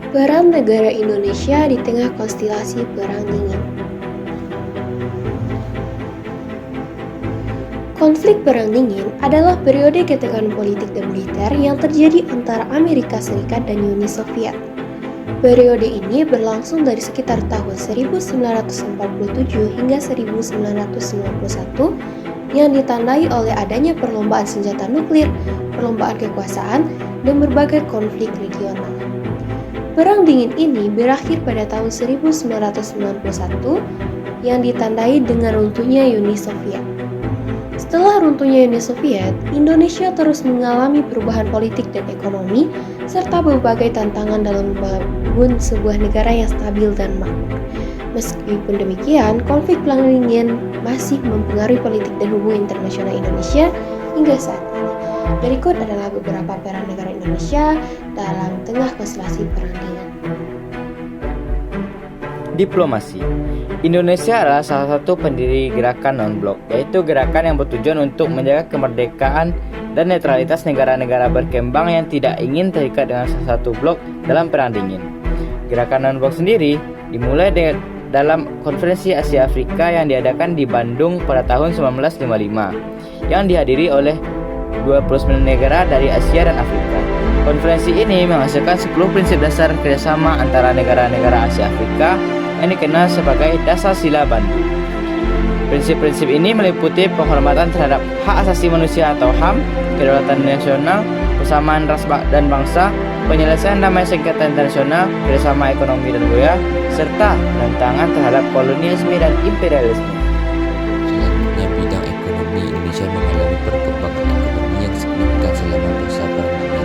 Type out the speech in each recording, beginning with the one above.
Peran negara Indonesia di tengah konstelasi Perang Dingin. Konflik Perang Dingin adalah periode ketegangan politik dan militer yang terjadi antara Amerika Serikat dan Uni Soviet. Periode ini berlangsung dari sekitar tahun 1947 hingga 1991 yang ditandai oleh adanya perlombaan senjata nuklir, perlombaan kekuasaan, dan berbagai konflik regional. Perang Dingin ini berakhir pada tahun 1991 yang ditandai dengan runtuhnya Uni Soviet. Setelah runtuhnya Uni Soviet, Indonesia terus mengalami perubahan politik dan ekonomi serta berbagai tantangan dalam membangun sebuah negara yang stabil dan makmur. Meskipun demikian, konflik Perang Dingin masih mempengaruhi politik dan hubungan internasional Indonesia hingga saat ini. Berikut adalah beberapa peran negara Indonesia dalam tengah konstelasi Perang Dingin. Diplomasi. Indonesia adalah salah satu pendiri gerakan non-blok, yaitu gerakan yang bertujuan untuk menjaga kemerdekaan dan netralitas negara-negara berkembang yang tidak ingin terikat dengan salah satu blok dalam Perang Dingin. Gerakan non-blok sendiri dimulai dalam Konferensi Asia Afrika yang diadakan di Bandung pada tahun 1955, yang dihadiri oleh 29 negara dari Asia dan Afrika. Konferensi ini menghasilkan 10 prinsip dasar kerjasama antara negara-negara Asia Afrika yang dikenal sebagai Dasar Sila Bandung. Prinsip-prinsip ini meliputi penghormatan terhadap hak asasi manusia atau HAM, kedaulatan nasional, persamaan ras dan bangsa, penyelesaian damai sengketa internasional, kerjasama ekonomi dan budaya, serta penentangan terhadap kolonialisme dan imperialisme. Selanjutnya, bidang ekonomi. Indonesia mengalami perkembangan ekonomi yang signifikan selama masa Perang Dingin.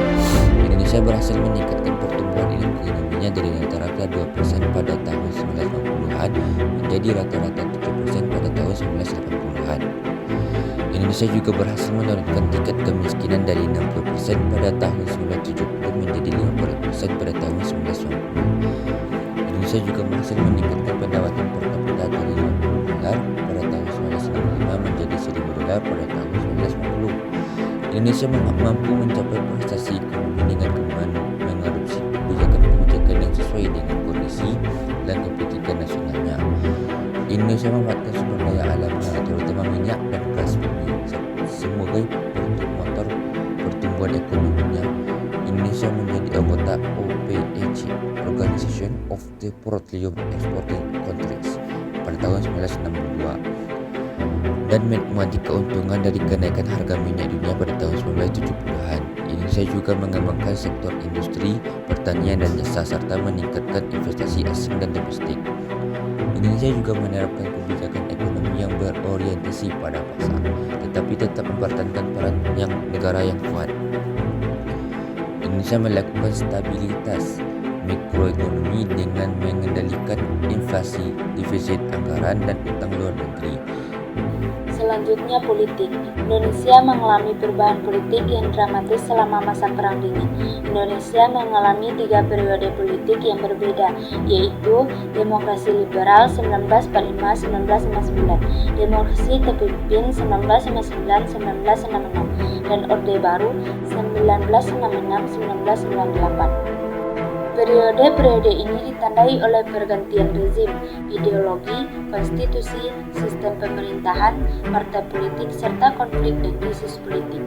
Indonesia berhasil meningkatkan pertumbuhan ekonominya dari rata-rata 2% pada tahun 1950-an menjadi rata-rata 7% pada tahun 1980-an. Indonesia juga berhasil menurunkan tingkat kemiskinan dari 60% pada tahun 1970 menjadi 50% pada tahun 1990. Indonesia juga berhasil meningkatkan pendapatan per kapita dari $50 pada tahun 1965 menjadi $1.000 pada tahun 1990. Indonesia mampu mencapai prestasi ekonomi dengan mengadopsi kebijakan yang sesuai dengan kondisi dan kepentingan nasionalnya. Indonesia memanfaatkan sumber daya alamnya, terutama minyak dan gas bumi, sebagai motor pertumbuhan ekonominya. Indonesia menjadi anggota OPEC, Organization of the Petroleum Exporting Countries, pada tahun 1962 dan menikmati keuntungan dari kenaikan harga minyak dunia pada tahun 1970-an. Indonesia juga mengembangkan sektor industri, pertanian, dan jasa serta meningkatkan investasi asing dan domestik. Indonesia juga menerapkan kebijakan ekonomi yang berorientasi pada pasar, tetapi tetap mempertahankan peran yang negara yang kuat. Indonesia melakukan stabilitas mikroekonomi dengan mengendalikan inflasi, defisit anggaran, dan utang luar negeri. Selanjutnya, politik. Indonesia mengalami perubahan politik yang dramatis selama masa Perang Dingin. Indonesia mengalami 3 periode politik yang berbeda, yaitu demokrasi liberal 1945-1959, demokrasi terpimpin 1959-1966, dan Orde Baru 1966-1998. Periode-periode ini ditandai oleh pergantian rezim, ideologi, konstitusi, sistem pemerintahan, partai politik, serta konflik dan krisis politik.